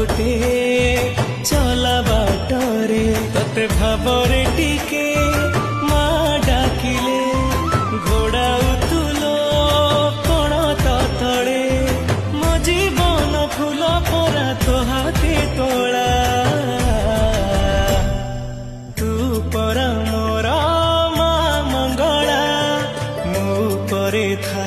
गोटे चला बाटरे तते भावरे टिके माँ डाकिले घोड़ा उतुलो कण तले मो जीवन फूल परा तो हाथे तोला तू परा मोरा माँ मंगला मो परे था